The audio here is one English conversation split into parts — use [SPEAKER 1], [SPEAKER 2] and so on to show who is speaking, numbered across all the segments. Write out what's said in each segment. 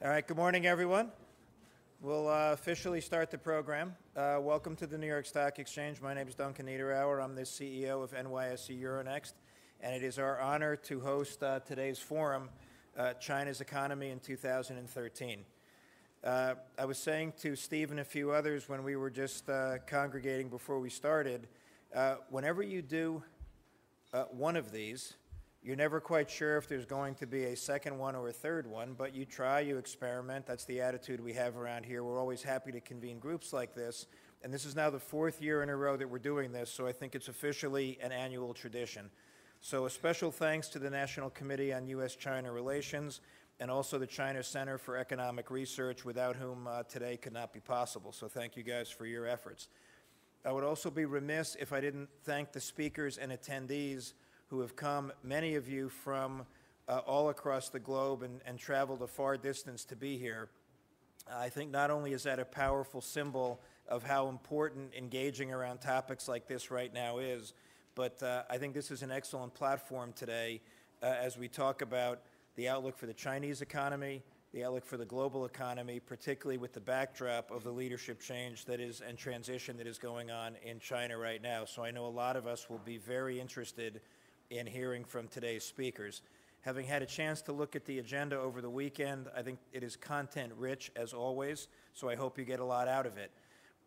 [SPEAKER 1] All right, good morning, everyone. We'll officially start the program. Welcome to the New York Stock Exchange. My name is Duncan Neiderauer. I'm the CEO of NYSE-Euronext, and it is our honor to host today's forum, China's Economy in 2013. I was saying to Steve and a few others when we were just congregating before we started, whenever you do one of these, you're never quite sure if there's going to be a second one or a third one, but you try, you experiment. That's the attitude we have around here. We're always happy to convene groups like this, and this is now the fourth year in a row that we're doing this, so I think it's officially an annual tradition. So a special thanks to the National Committee on U.S. China Relations and also the China Center for Economic Research, without whom today could not be possible. So thank you guys for your efforts. I would also be remiss if I didn't thank the speakers and attendees who have come, many of you from all across the globe and traveled a far distance to be here. I think not only is that a powerful symbol of how important engaging around topics like this right now is, but I think this is an excellent platform today as we talk about the outlook for the Chinese economy, the outlook for the global economy, particularly with the backdrop of the leadership change that is and transition that is going on in China right now. So I know a lot of us will be very interested in hearing from today's speakers. Having had a chance to look at the agenda over the weekend, I think it is content-rich as always, so I hope you get a lot out of it.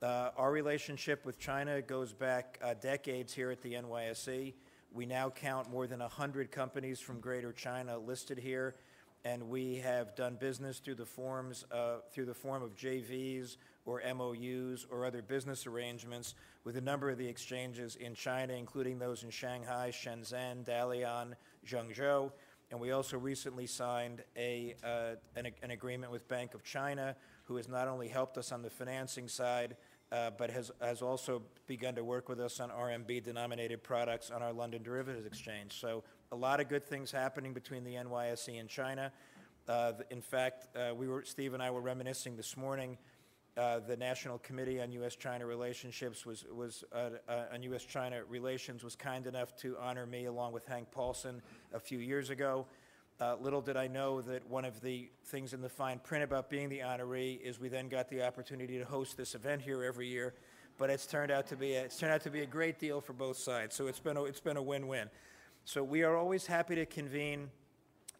[SPEAKER 1] Our relationship with China goes back decades here at the NYSE. We now count more than 100 companies from Greater China listed here, and we have done business through the form of JVs or MOUs or other business arrangements with a number of the exchanges in China, including those in Shanghai, Shenzhen, Dalian, Zhengzhou, and we also recently signed an agreement with Bank of China, who has not only helped us on the financing side, but has also begun to work with us on RMB-denominated products on our London Derivatives Exchange. So a lot of good things happening between the NYSE and China. In fact, Steve and I were reminiscing this morning. The National Committee on U.S. China Relations was kind enough to honor me along with Hank Paulson a few years ago. Little did I know that one of the things in the fine print about being the honoree is we then got the opportunity to host this event here every year, but it's turned out to be a great deal for both sides. So it's been a win-win. So we are always happy to convene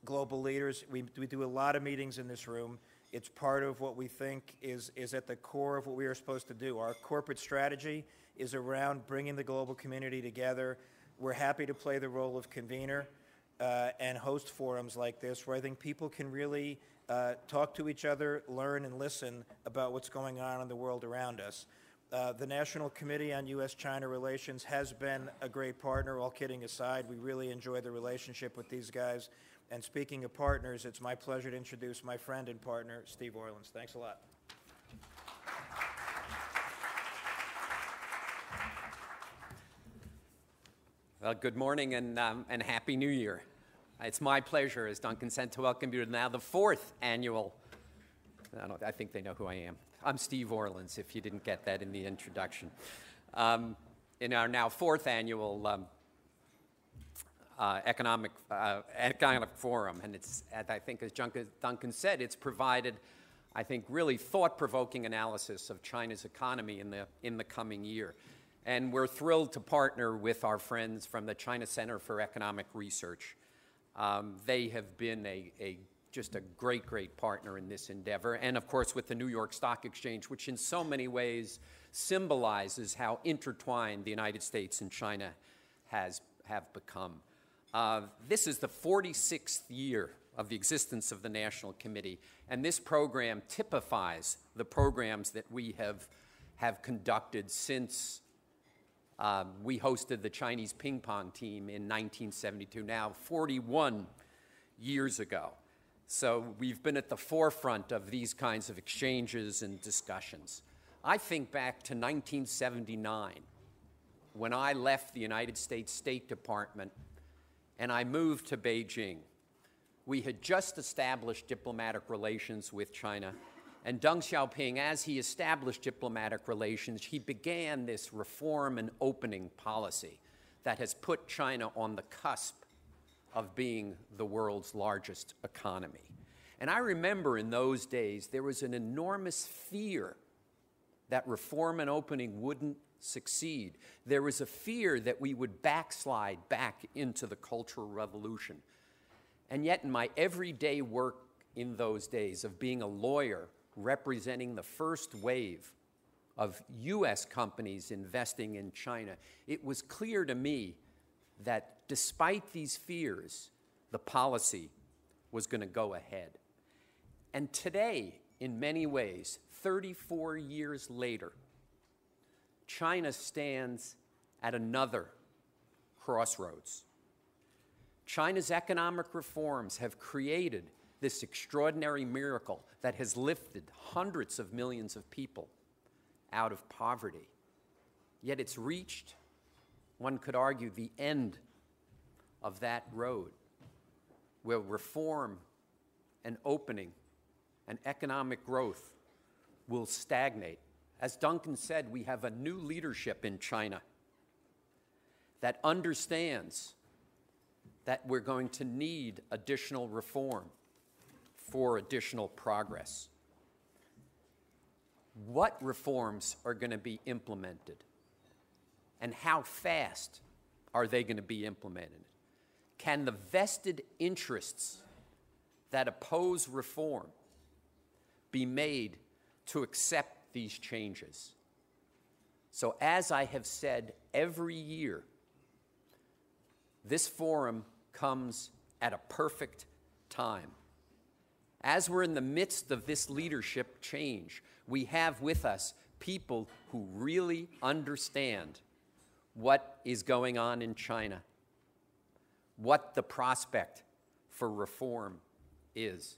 [SPEAKER 1] global leaders. We do a lot of meetings in this room. It's part of what we think is at the core of what we are supposed to do. Our corporate strategy is around bringing the global community together. We're happy to play the role of convener and host forums like this where I think people can really talk to each other, learn and listen about what's going on in the world around us. The National Committee on U.S. China Relations has been a great partner, all kidding aside. We really enjoy the relationship with these guys. And speaking of partners, it's my pleasure to introduce my friend and partner, Steve Orlins. Thanks a lot.
[SPEAKER 2] Well, good morning and Happy New Year. It's my pleasure, as Duncan said, to welcome you to now the fourth annual, I think they know who I am. I'm Steve Orlins, if you didn't get that in the introduction. In our now fourth annual economic forum, and it's, I think, as Duncan said, it's provided, I think, really thought-provoking analysis of China's economy in the coming year. And we're thrilled to partner with our friends from the China Center for Economic Research. They have been just a great partner in this endeavor, and of course with the New York Stock Exchange, which in so many ways symbolizes how intertwined the United States and China have become. This is the 46th year of the existence of the National Committee, and this program typifies the programs that we have conducted since we hosted the Chinese ping pong team in 1972, now 41 years ago. So we've been at the forefront of these kinds of exchanges and discussions. I think back to 1979, when I left the United States State Department and I moved to Beijing. We had just established diplomatic relations with China, and Deng Xiaoping, as he established diplomatic relations, he began this reform and opening policy that has put China on the cusp of being the world's largest economy. And I remember in those days, there was an enormous fear that reform and opening wouldn't succeed. There was a fear that we would backslide back into the Cultural Revolution. And yet in my everyday work in those days of being a lawyer representing the first wave of U.S. companies investing in China, it was clear to me that despite these fears, the policy was going to go ahead. And today, in many ways, 34 years later, China stands at another crossroads. China's economic reforms have created this extraordinary miracle that has lifted hundreds of millions of people out of poverty. Yet it's reached, one could argue, the end of that road, where reform and opening and economic growth will stagnate. As Duncan said, we have a new leadership in China that understands that we're going to need additional reform for additional progress. What reforms are going to be implemented? And how fast are they going to be implemented? Can the vested interests that oppose reform be made to accept these changes? So as I have said every year, this forum comes at a perfect time. As we're in the midst of this leadership change, we have with us people who really understand what is going on in China, what the prospect for reform is.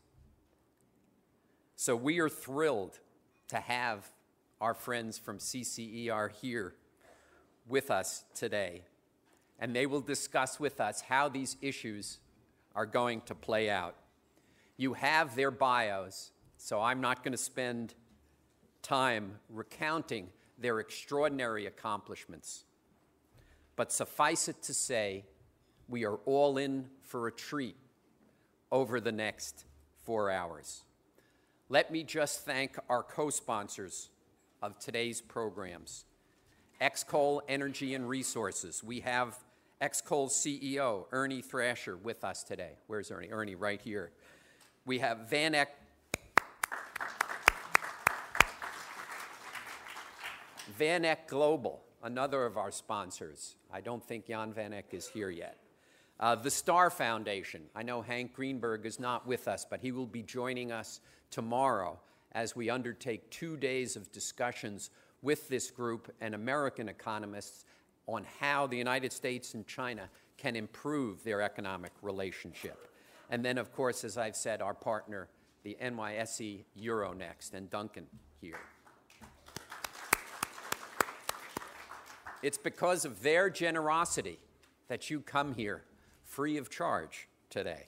[SPEAKER 2] So we are thrilled to have our friends from CCER here with us today, and they will discuss with us how these issues are going to play out. You have their bios, so I'm not going to spend time recounting their extraordinary accomplishments. But suffice it to say, we are all in for a treat over the next 4 hours. Let me just thank our co-sponsors of today's programs. Xcoal Energy and Resources. We have Xcoal's CEO, Ernie Thrasher, with us today. Where's Ernie? Ernie, right here. We have Van Eck Global, another of our sponsors. I don't think Jan Van Eck is here yet. The Star Foundation. I know Hank Greenberg is not with us, but he will be joining us tomorrow as we undertake 2 days of discussions with this group and American economists on how the United States and China can improve their economic relationship. And then, of course, as I've said, our partner, the NYSE-Euronext, and Duncan here. It's because of their generosity that you come here free of charge today.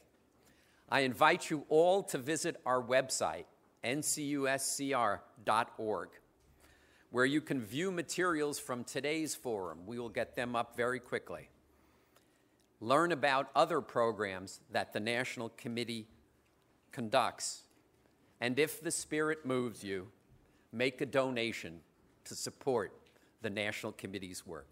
[SPEAKER 2] I invite you all to visit our website, ncuscr.org, where you can view materials from today's forum. We will get them up very quickly. Learn about other programs that the National Committee conducts, and if the spirit moves you, make a donation to support the National Committee's work.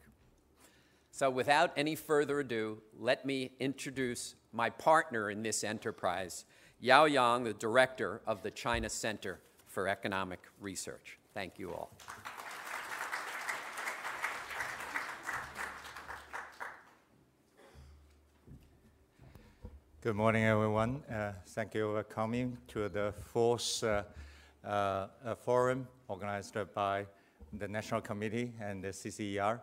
[SPEAKER 2] So without any further ado, let me introduce my partner in this enterprise, Yao Yang, the director of the China Center for Economic Research. Thank you all.
[SPEAKER 3] Good morning, everyone. Thank you for coming to the fourth forum organized by the National Committee and the CCER.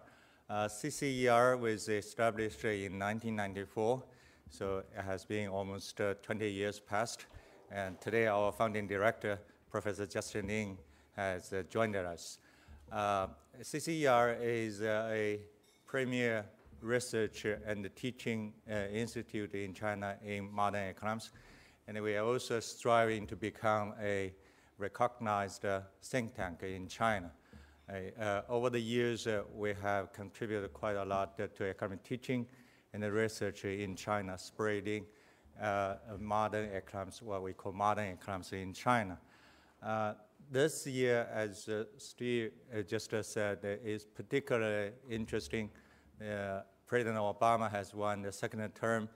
[SPEAKER 3] CCER was established in 1994, so it has been almost 20 years past. And today, our founding director, Professor Justin Lin, has joined us. CCER is a premier research and teaching institute in China in modern economics. And we are also striving to become a recognized think tank in China. Over the years, we have contributed quite a lot to economic teaching and research in China, spreading modern economics, what we call modern economics in China. This year, as Steve just said, is particularly interesting. President Obama has won the second term,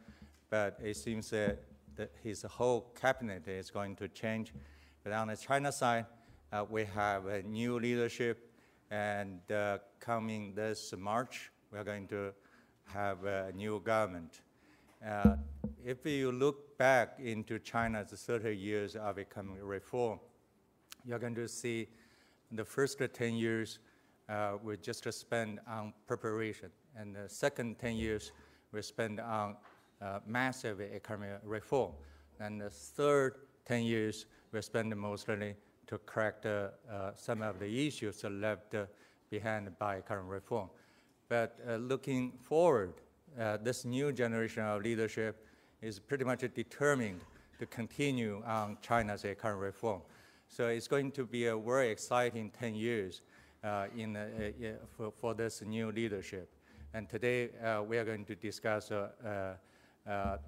[SPEAKER 3] but it seems that his whole cabinet is going to change. But on the China side, we have a new leadership, and coming this March, we're going to have a new government. If you look back into China's 30 years of economic reform, you're going to see the first 10 years we just spent on preparation, and the second 10 years we spent on massive economic reform, and the third 10 years we spent mostly to correct some of the issues left behind by economic reform. But looking forward, this new generation of leadership is pretty much determined to continue on China's economic reform. So it's going to be a very exciting 10 years for this new leadership. And today we are going to discuss the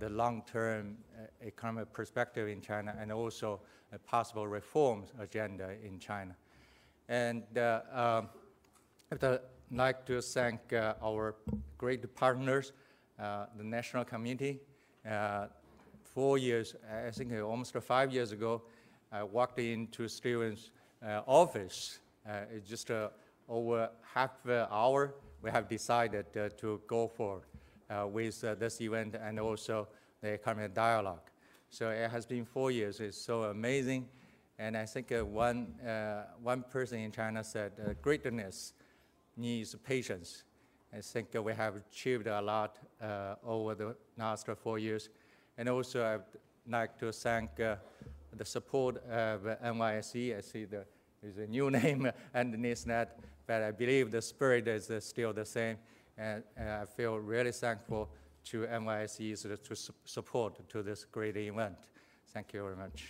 [SPEAKER 3] long-term economic perspective in China and also a possible reforms agenda in China. And I'd like to thank our great partners, the National Committee. 4 years, I think almost 5 years ago, I walked into Stephen's office. It's just over half an hour, we have decided to go forward with this event and also the economic dialogue. So it has been 4 years. It's so amazing. And I think one person in China said, greatness needs patience. I think we have achieved a lot over the last 4 years. And also I'd like to thank the support of NYSE. I see there is a new name underneath that, but I believe the spirit is still the same. And I feel really thankful to NYSE's support to this great event. Thank you very much.